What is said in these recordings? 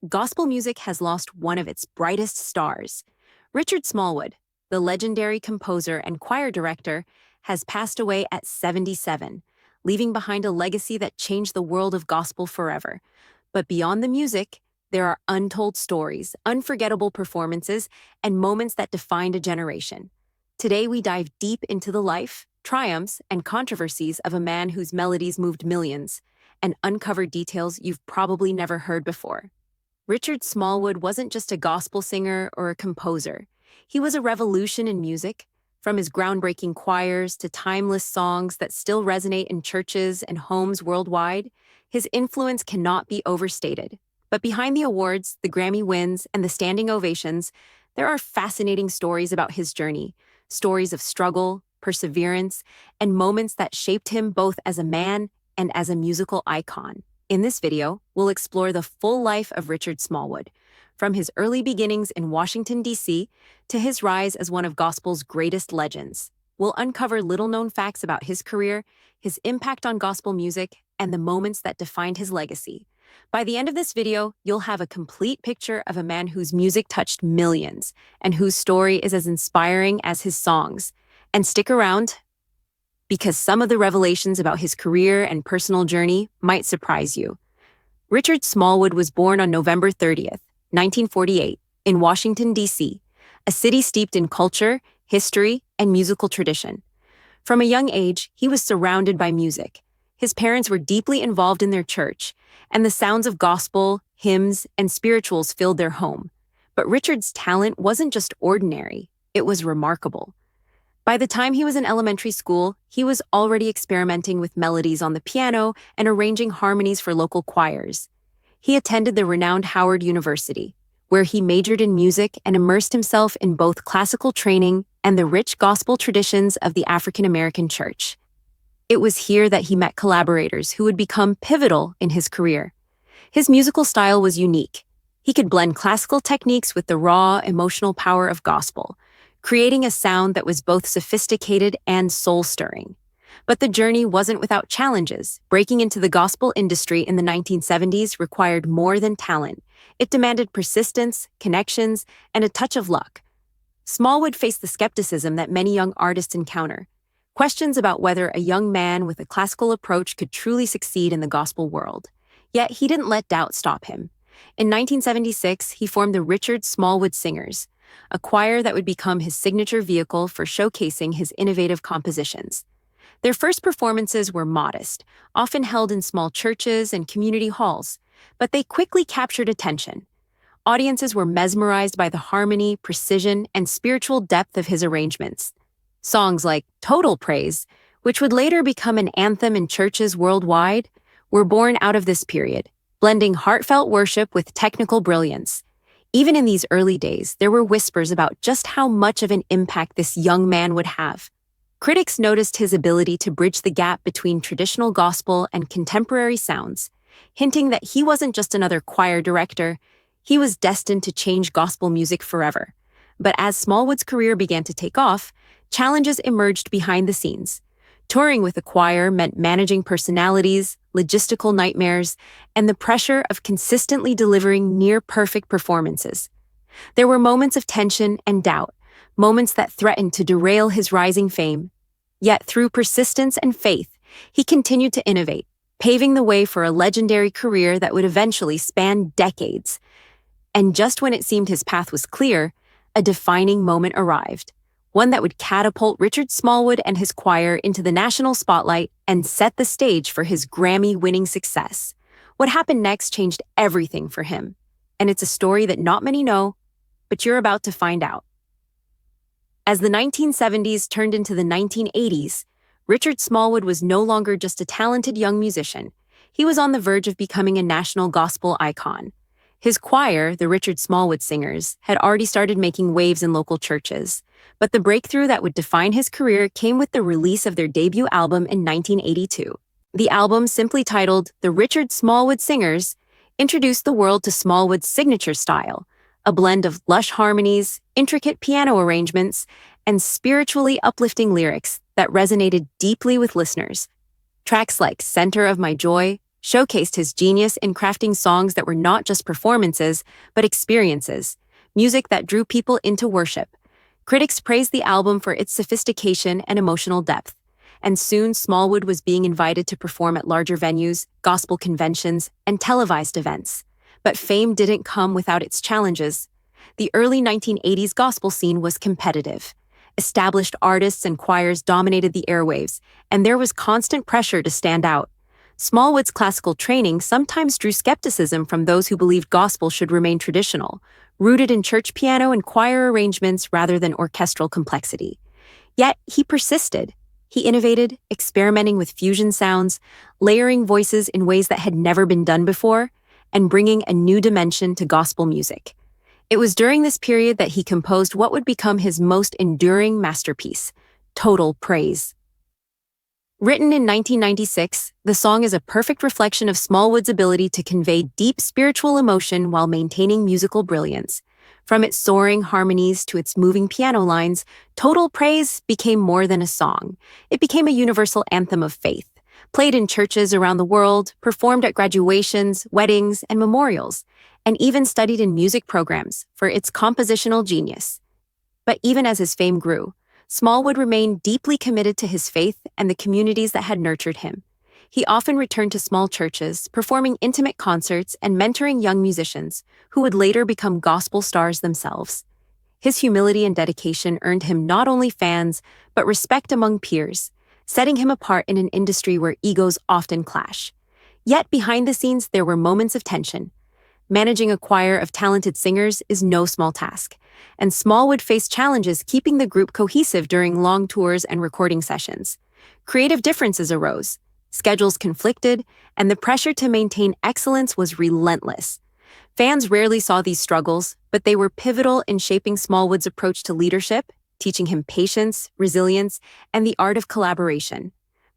gospel music has lost one of its brightest stars. Richard Smallwood, the legendary composer and choir director, has passed away at 77, leaving behind a legacy that changed the world of gospel forever. But beyond the music, there are untold stories, unforgettable performances, and moments that defined a generation. Today, we dive deep into the life, triumphs, and controversies of a man whose melodies moved millions and uncover details you've probably never heard before. Richard Smallwood wasn't just a gospel singer or a composer. He was a revolution in music, from his groundbreaking choirs to timeless songs that still resonate in churches and homes worldwide. His influence cannot be overstated. But behind the awards, the Grammy wins, and the standing ovations, there are fascinating stories about his journey, stories of struggle, perseverance, and moments that shaped him both as a man and as a musical icon. In this video, we'll explore the full life of Richard Smallwood, from his early beginnings in Washington, D.C., to his rise as one of gospel's greatest legends. We'll uncover little-known facts about his career, his impact on gospel music, and the moments that defined his legacy. By the end of this video, you'll have a complete picture of a man whose music touched millions, and whose story is as inspiring as his songs. And stick around, because some of the revelations about his career and personal journey might surprise you. Richard Smallwood was born on November 30th, 1948, in Washington, D.C., a city steeped in culture, history, and musical tradition. From a young age, he was surrounded by music. His parents were deeply involved in their church, and the sounds of gospel, hymns, and spirituals filled their home. But Richard's talent wasn't just ordinary, it was remarkable. By the time he was in elementary school, he was already experimenting with melodies on the piano and arranging harmonies for local choirs. He attended the renowned Howard University, where he majored in music and immersed himself in both classical training and the rich gospel traditions of the African American church. It was here that he met collaborators who would become pivotal in his career. His musical style was unique. He could blend classical techniques with the raw, emotional power of gospel, creating a sound that was both sophisticated and soul-stirring. But the journey wasn't without challenges. Breaking into the gospel industry in the 1970s required more than talent. It demanded persistence, connections, and a touch of luck. Smallwood faced the skepticism that many young artists encounter, questions about whether a young man with a classical approach could truly succeed in the gospel world. Yet he didn't let doubt stop him. In 1976, he formed the Richard Smallwood Singers, a choir that would become his signature vehicle for showcasing his innovative compositions. Their first performances were modest, often held in small churches and community halls, but they quickly captured attention. Audiences were mesmerized by the harmony, precision, and spiritual depth of his arrangements. Songs like Total Praise, which would later become an anthem in churches worldwide, were born out of this period, blending heartfelt worship with technical brilliance. Even in these early days, there were whispers about just how much of an impact this young man would have. Critics noticed his ability to bridge the gap between traditional gospel and contemporary sounds, hinting that he wasn't just another choir director, he was destined to change gospel music forever. But as Smallwood's career began to take off, challenges emerged behind the scenes. Touring with a choir meant managing personalities, logistical nightmares, and the pressure of consistently delivering near-perfect performances. There were moments of tension and doubt, moments that threatened to derail his rising fame. Yet through persistence and faith, he continued to innovate, paving the way for a legendary career that would eventually span decades. And just when it seemed his path was clear, a defining moment arrived, one that would catapult Richard Smallwood and his choir into the national spotlight and set the stage for his Grammy-winning success. What happened next changed everything for him, and it's a story that not many know, but you're about to find out. As the 1970s turned into the 1980s, Richard Smallwood was no longer just a talented young musician. He was on the verge of becoming a national gospel icon. His choir, the Richard Smallwood Singers, had already started making waves in local churches. But the breakthrough that would define his career came with the release of their debut album in 1982. The album, simply titled The Richard Smallwood Singers, introduced the world to Smallwood's signature style, a blend of lush harmonies, intricate piano arrangements, and spiritually uplifting lyrics that resonated deeply with listeners. Tracks like Center of My Joy, showcased his genius in crafting songs that were not just performances, but experiences, music that drew people into worship. Critics praised the album for its sophistication and emotional depth, and soon Smallwood was being invited to perform at larger venues, gospel conventions, and televised events. But fame didn't come without its challenges. The early 1980s gospel scene was competitive. Established artists and choirs dominated the airwaves, and there was constant pressure to stand out. Smallwood's classical training sometimes drew skepticism from those who believed gospel should remain traditional, rooted in church piano and choir arrangements rather than orchestral complexity. Yet he persisted. He innovated, experimenting with fusion sounds, layering voices in ways that had never been done before, and bringing a new dimension to gospel music. It was during this period that he composed what would become his most enduring masterpiece, Total Praise. Written in 1996, the song is a perfect reflection of Smallwood's ability to convey deep spiritual emotion while maintaining musical brilliance. From its soaring harmonies to its moving piano lines, Total Praise became more than a song. It became a universal anthem of faith, played in churches around the world, performed at graduations, weddings, and memorials, and even studied in music programs for its compositional genius. But even as his fame grew, Smallwood remained deeply committed to his faith and the communities that had nurtured him. He often returned to small churches, performing intimate concerts and mentoring young musicians who would later become gospel stars themselves. His humility and dedication earned him not only fans, but respect among peers, setting him apart in an industry where egos often clash. Yet behind the scenes, there were moments of tension. Managing a choir of talented singers is no small task, and Smallwood faced challenges keeping the group cohesive during long tours and recording sessions. Creative differences arose, schedules conflicted, and the pressure to maintain excellence was relentless. Fans rarely saw these struggles, but they were pivotal in shaping Smallwood's approach to leadership, teaching him patience, resilience, and the art of collaboration.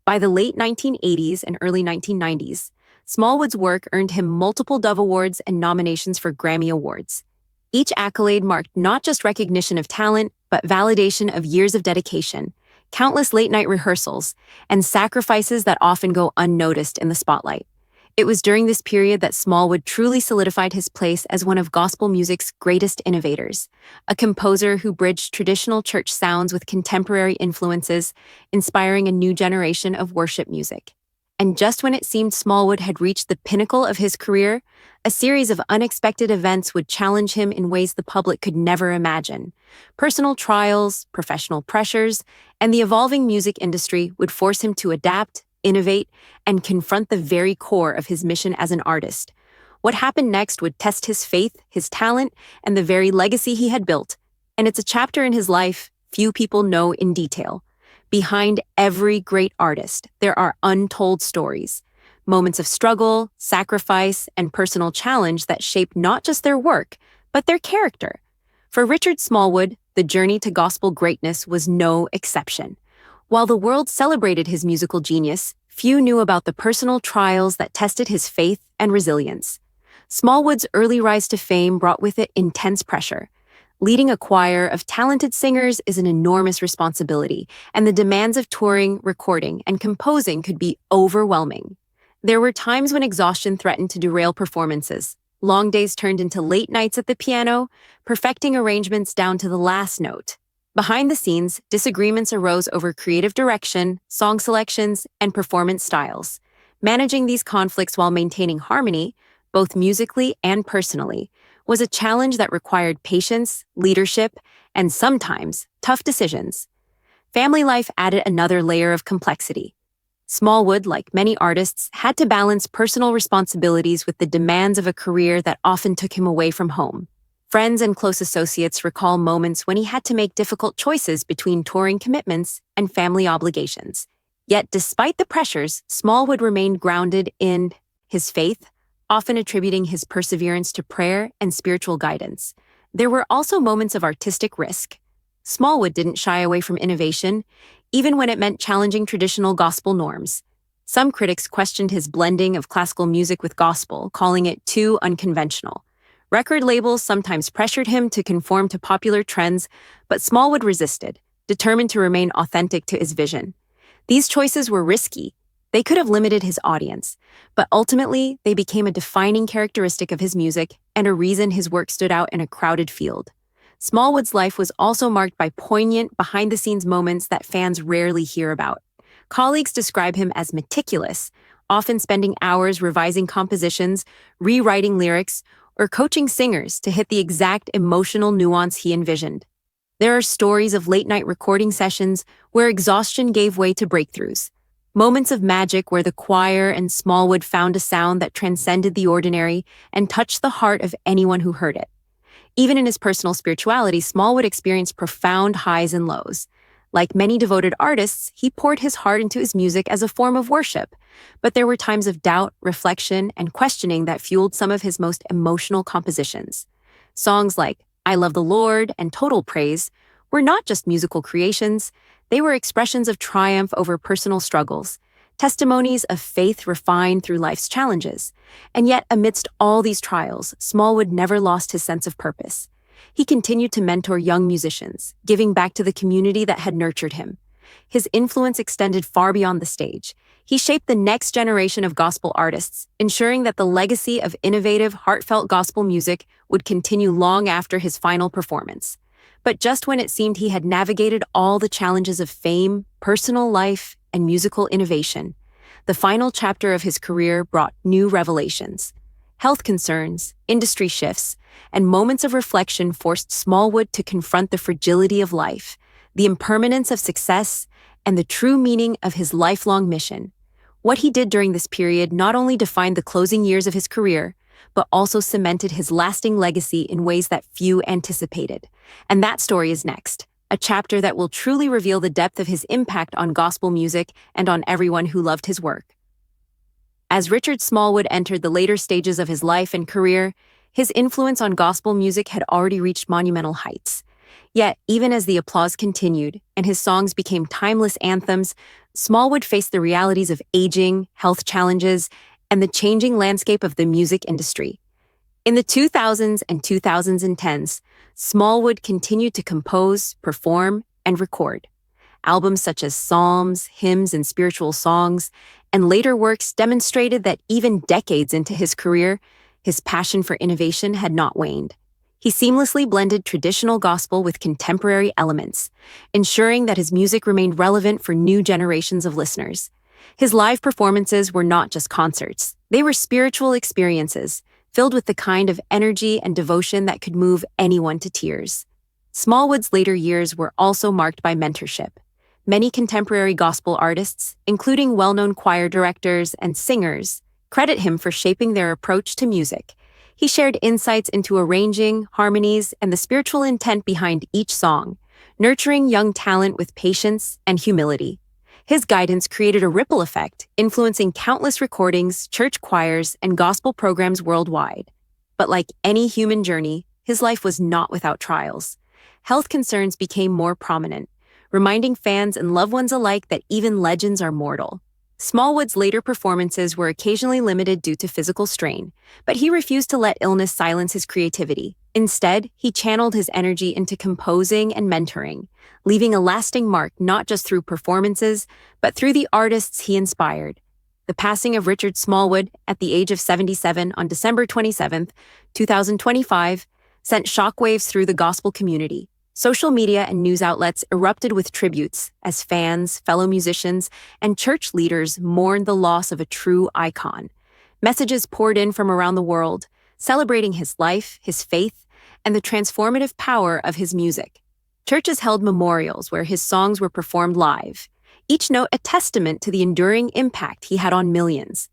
By the late 1980s and early 1990s, Smallwood's work earned him multiple Dove Awards and nominations for Grammy Awards. Each accolade marked not just recognition of talent, but validation of years of dedication, countless late-night rehearsals, and sacrifices that often go unnoticed in the spotlight. It was during this period that Smallwood truly solidified his place as one of gospel music's greatest innovators, a composer who bridged traditional church sounds with contemporary influences, inspiring a new generation of worship music. And just when it seemed Smallwood had reached the pinnacle of his career, a series of unexpected events would challenge him in ways the public could never imagine. Personal trials, professional pressures, and the evolving music industry would force him to adapt, innovate, and confront the very core of his mission as an artist. What happened next would test his faith, his talent, and the very legacy he had built. And it's a chapter in his life few people know in detail. Behind every great artist, there are untold stories, moments of struggle, sacrifice, and personal challenge that shape not just their work, but their character. For Richard Smallwood, the journey to gospel greatness was no exception. While the world celebrated his musical genius, few knew about the personal trials that tested his faith and resilience. Smallwood's early rise to fame brought with it intense pressure. Leading a choir of talented singers is an enormous responsibility, and the demands of touring, recording, and composing could be overwhelming. There were times when exhaustion threatened to derail performances. Long days turned into late nights at the piano, perfecting arrangements down to the last note. Behind the scenes, disagreements arose over creative direction, song selections, and performance styles. Managing these conflicts while maintaining harmony, both musically and personally, was a challenge that required patience, leadership, and sometimes tough decisions. Family life added another layer of complexity. Smallwood, like many artists, had to balance personal responsibilities with the demands of a career that often took him away from home. Friends and close associates recall moments when he had to make difficult choices between touring commitments and family obligations. Yet, despite the pressures, Smallwood remained grounded in his faith, often attributing his perseverance to prayer and spiritual guidance. There were also moments of artistic risk. Smallwood didn't shy away from innovation, even when it meant challenging traditional gospel norms. Some critics questioned his blending of classical music with gospel, calling it too unconventional. Record labels sometimes pressured him to conform to popular trends, but Smallwood resisted, determined to remain authentic to his vision. These choices were risky. They could have limited his audience, but ultimately they became a defining characteristic of his music and a reason his work stood out in a crowded field. Smallwood's life was also marked by poignant, behind-the-scenes moments that fans rarely hear about. Colleagues describe him as meticulous, often spending hours revising compositions, rewriting lyrics, or coaching singers to hit the exact emotional nuance he envisioned. There are stories of late-night recording sessions where exhaustion gave way to breakthroughs, moments of magic where the choir and Smallwood found a sound that transcended the ordinary and touched the heart of anyone who heard it. Even in his personal spirituality, Smallwood experienced profound highs and lows. Like many devoted artists, he poured his heart into his music as a form of worship, but there were times of doubt, reflection, and questioning that fueled some of his most emotional compositions. Songs like I Love the Lord and Total Praise were not just musical creations, they were expressions of triumph over personal struggles, testimonies of faith refined through life's challenges. And yet, amidst all these trials, Smallwood never lost his sense of purpose. He continued to mentor young musicians, giving back to the community that had nurtured him. His influence extended far beyond the stage. He shaped the next generation of gospel artists, ensuring that the legacy of innovative, heartfelt gospel music would continue long after his final performance. But just when it seemed he had navigated all the challenges of fame, personal life, and musical innovation, the final chapter of his career brought new revelations. Health concerns, industry shifts, and moments of reflection forced Smallwood to confront the fragility of life, the impermanence of success, and the true meaning of his lifelong mission. What he did during this period not only defined the closing years of his career, but also cemented his lasting legacy in ways that few anticipated. And that story is next, a chapter that will truly reveal the depth of his impact on gospel music and on everyone who loved his work. As Richard Smallwood entered the later stages of his life and career, his influence on gospel music had already reached monumental heights. Yet, even as the applause continued and his songs became timeless anthems, Smallwood faced the realities of aging, health challenges, and the changing landscape of the music industry. In the 2000s and 2010s, Smallwood continued to compose, perform, and record. Albums such as Psalms, Hymns, and Spiritual Songs, and later works demonstrated that even decades into his career, his passion for innovation had not waned. He seamlessly blended traditional gospel with contemporary elements, ensuring that his music remained relevant for new generations of listeners. His live performances were not just concerts. They were spiritual experiences, filled with the kind of energy and devotion that could move anyone to tears. Smallwood's later years were also marked by mentorship. Many contemporary gospel artists, including well-known choir directors and singers, credit him for shaping their approach to music. He shared insights into arranging, harmonies, and the spiritual intent behind each song, nurturing young talent with patience and humility. His guidance created a ripple effect, influencing countless recordings, church choirs, and gospel programs worldwide. But like any human journey, his life was not without trials. Health concerns became more prominent, reminding fans and loved ones alike that even legends are mortal. Smallwood's later performances were occasionally limited due to physical strain, but he refused to let illness silence his creativity. Instead, he channeled his energy into composing and mentoring, leaving a lasting mark not just through performances, but through the artists he inspired. The passing of Richard Smallwood at the age of 77 on December 27, 2025, sent shockwaves through the gospel community. Social media and news outlets erupted with tributes as fans, fellow musicians, and church leaders mourned the loss of a true icon. Messages poured in from around the world, celebrating his life, his faith, and the transformative power of his music. Churches held memorials where his songs were performed live, each note a testament to the enduring impact he had on millions.